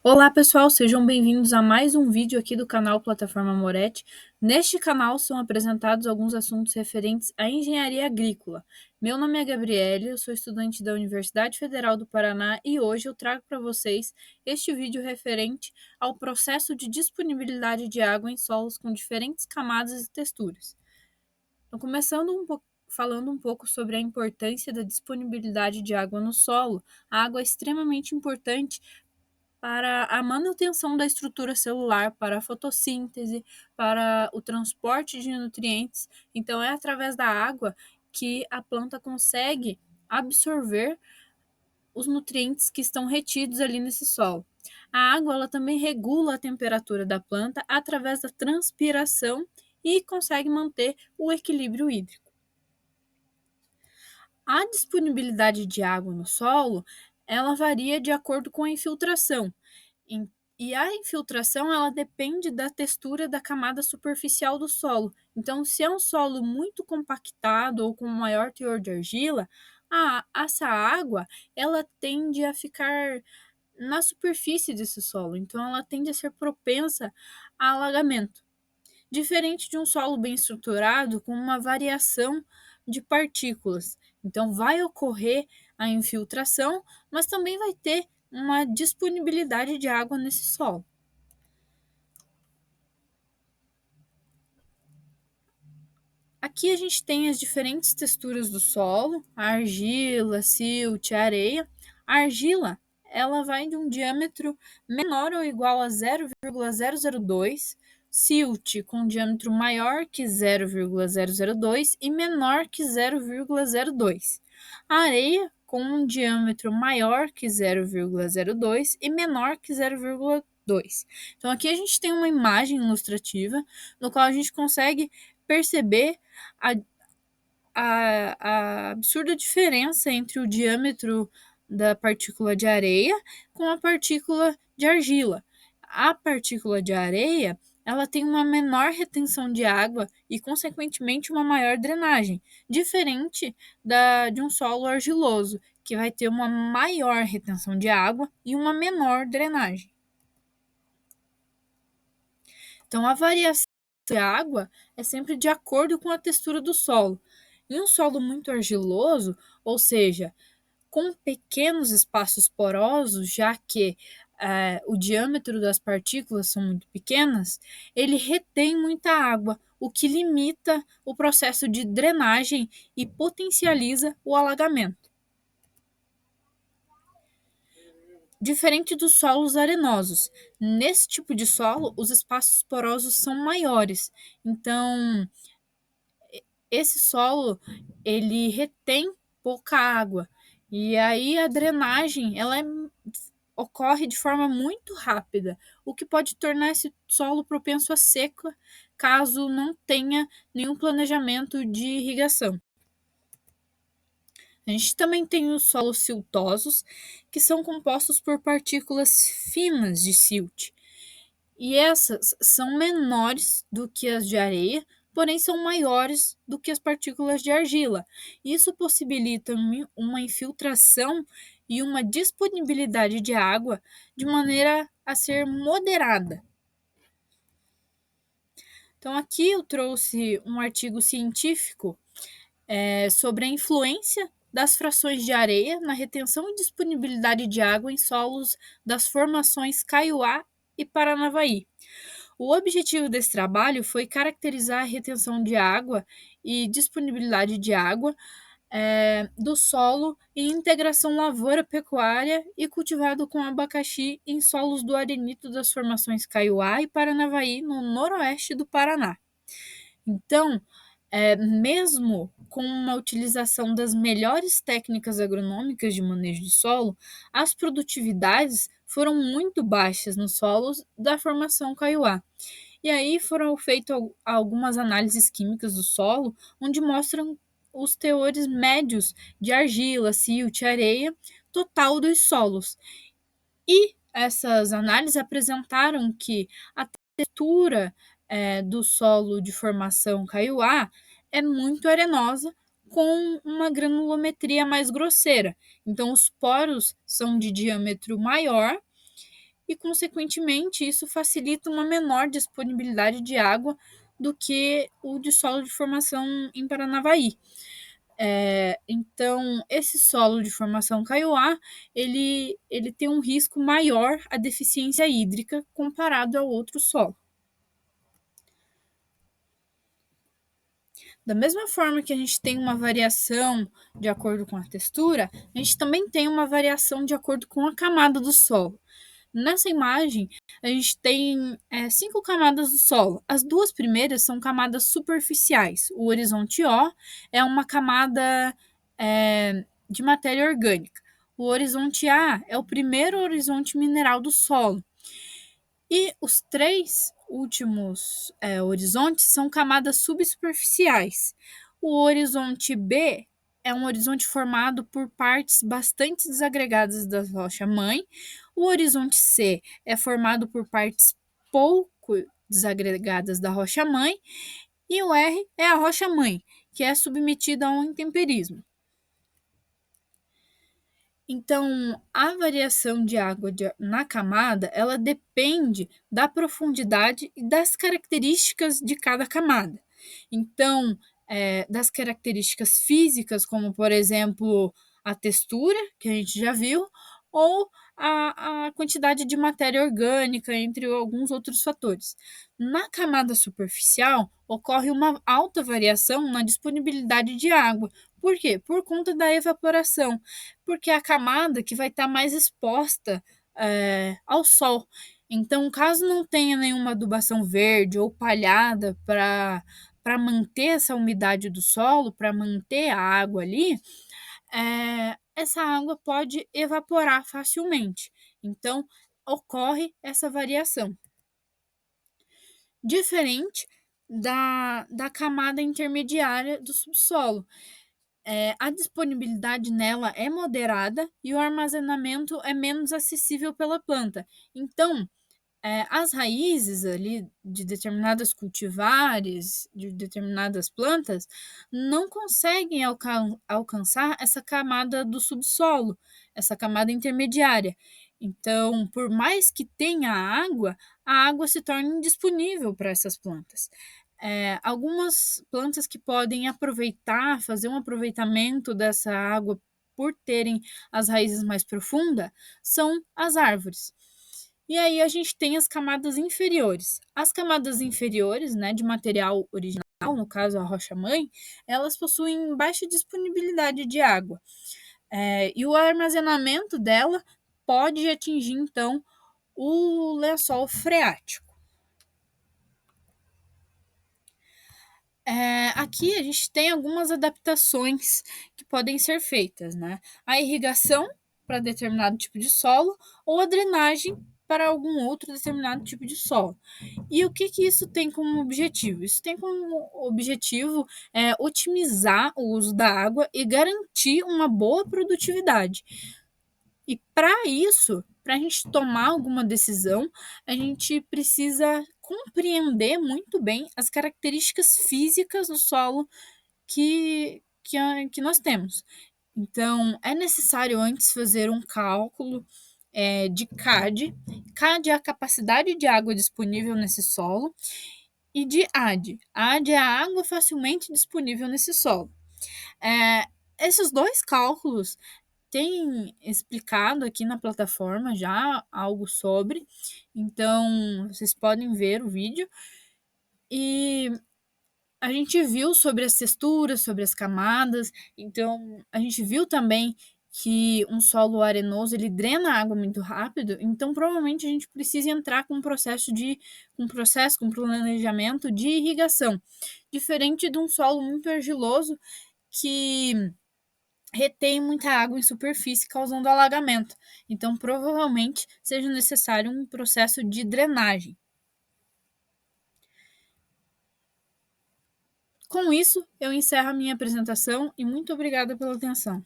Olá pessoal, sejam bem-vindos a mais um vídeo aqui do canal Plataforma Moretti. Neste canal são apresentados alguns assuntos referentes à engenharia agrícola. Meu nome é Gabriele, eu sou estudante da Universidade Federal do Paraná e hoje eu trago para vocês este vídeo referente ao processo de disponibilidade de água em solos com diferentes camadas e texturas. Então, falando um pouco sobre a importância da disponibilidade de água no solo, a água é extremamente importante para a manutenção da estrutura celular, para a fotossíntese, para o transporte de nutrientes. Então, é através da água que a planta consegue absorver os nutrientes que estão retidos ali nesse solo. A água ela também regula a temperatura da planta através da transpiração e consegue manter o equilíbrio hídrico. A disponibilidade de água no solo, ela varia de acordo com a infiltração. E a infiltração, ela depende da textura da camada superficial do solo. Então, se é um solo muito compactado ou com maior teor de argila, essa água, ela tende a ficar na superfície desse solo. Então, ela tende a ser propensa a alagamento. Diferente de um solo bem estruturado, com uma variação de partículas. Então, vai ocorrer a infiltração, mas também vai ter uma disponibilidade de água nesse solo. Aqui a gente tem as diferentes texturas do solo, a argila, silt, areia. A argila, ela vai de um diâmetro menor ou igual a 0,002, silt com diâmetro maior que 0,002 e menor que 0,02. A areia com um diâmetro maior que 0,02 e menor que 0,2. Então aqui a gente tem uma imagem ilustrativa no qual a gente consegue perceber a, a absurda diferença entre o diâmetro da partícula de areia com a partícula de argila. A partícula de areia ela tem uma menor retenção de água e, consequentemente, uma maior drenagem, diferente de um solo argiloso, que vai ter uma maior retenção de água e uma menor drenagem. Então, a variação de água é sempre de acordo com a textura do solo. Em um solo muito argiloso, ou seja, com pequenos espaços porosos, já que o diâmetro das partículas são muito pequenas, ele retém muita água, o que limita o processo de drenagem e potencializa o alagamento. Diferente dos solos arenosos. Nesse tipo de solo, os espaços porosos são maiores. Então, esse solo, ele retém pouca água. E aí a drenagem, ocorre de forma muito rápida, o que pode tornar esse solo propenso a seca, caso não tenha nenhum planejamento de irrigação. A gente também tem os solos siltosos, que são compostos por partículas finas de silt. E essas são menores do que as de areia, porém são maiores do que as partículas de argila. Isso possibilita uma infiltração e uma disponibilidade de água de maneira a ser moderada. Então, aqui eu trouxe um artigo científico sobre a influência das frações de areia na retenção e disponibilidade de água em solos das formações Kaiowá e Paranavaí. O objetivo desse trabalho foi caracterizar a retenção de água e disponibilidade de água do solo em integração lavoura-pecuária e cultivado com abacaxi em solos do arenito das formações Kaiowá e Paranavaí, no noroeste do Paraná. Então, mesmo com uma utilização das melhores técnicas agronômicas de manejo de solo, as produtividades foram muito baixas nos solos da formação Kaiowá. E aí foram feitas algumas análises químicas do solo, onde mostram os teores médios de argila, silt, areia, total dos solos. E essas análises apresentaram que a textura do solo de formação Kaiowá é muito arenosa, com uma granulometria mais grosseira. Então, os poros são de diâmetro maior e, consequentemente, isso facilita uma menor disponibilidade de água do que o de solo de formação em Paranavaí. Então, esse solo de formação Kaiowá, ele tem um risco maior à deficiência hídrica comparado ao outro solo. Da mesma forma que a gente tem uma variação de acordo com a textura, a gente também tem uma variação de acordo com a camada do solo. Nessa imagem, a gente tem 5 camadas do solo. As duas primeiras são camadas superficiais. O horizonte O é uma camada de matéria orgânica. O horizonte A é o primeiro horizonte mineral do solo. E os 3 últimos horizontes são camadas subsuperficiais. O horizonte B é um horizonte formado por partes bastante desagregadas da rocha-mãe. O horizonte C é formado por partes pouco desagregadas da rocha-mãe. E o R é a rocha-mãe, que é submetida a um intemperismo. Então, a variação de água na camada, ela depende da profundidade e das características de cada camada. Então, das características físicas, como, por exemplo, a textura, que a gente já viu, ou a quantidade de matéria orgânica, entre alguns outros fatores. Na camada superficial, ocorre uma alta variação na disponibilidade de água. Por quê? Por conta da evaporação, porque é a camada que vai estar mais exposta ao sol. Então, caso não tenha nenhuma adubação verde ou palhada para manter essa umidade do solo, para manter a água ali, essa água pode evaporar facilmente. Então, ocorre essa variação. Diferente da camada intermediária do subsolo. A disponibilidade nela é moderada e o armazenamento é menos acessível pela planta. Então, as raízes ali de determinadas cultivares, de determinadas plantas, não conseguem alcançar essa camada do subsolo, essa camada intermediária. Então, por mais que tenha água, a água se torna indisponível para essas plantas. Algumas plantas que podem aproveitar, fazer um aproveitamento dessa água por terem as raízes mais profundas, são as árvores. E aí a gente tem as camadas inferiores. As camadas inferiores, né, de material original, no caso a rocha-mãe, elas possuem baixa disponibilidade de água. E o armazenamento dela pode atingir, então, o lençol freático. Aqui a gente tem algumas adaptações que podem ser feitas, né? A irrigação para determinado tipo de solo ou a drenagem para algum outro determinado tipo de solo. E o que isso tem como objetivo? Isso tem como objetivo otimizar o uso da água e garantir uma boa produtividade. E para isso, para a gente tomar alguma decisão, a gente precisa compreender muito bem as características físicas do solo que nós temos. Então, é necessário antes fazer um cálculo de CAD. CAD é a capacidade de água disponível nesse solo, e de AD. AD é a água facilmente disponível nesse solo. Esses dois cálculos tem explicado aqui na plataforma já algo sobre, então vocês podem ver o vídeo. E a gente viu sobre as texturas, sobre as camadas, então a gente viu também que um solo arenoso ele drena a água muito rápido, então provavelmente a gente precisa entrar com com planejamento de irrigação, diferente de um solo muito argiloso que retém muita água em superfície, causando alagamento. Então, provavelmente seja necessário um processo de drenagem. Com isso, eu encerro a minha apresentação e muito obrigada pela atenção.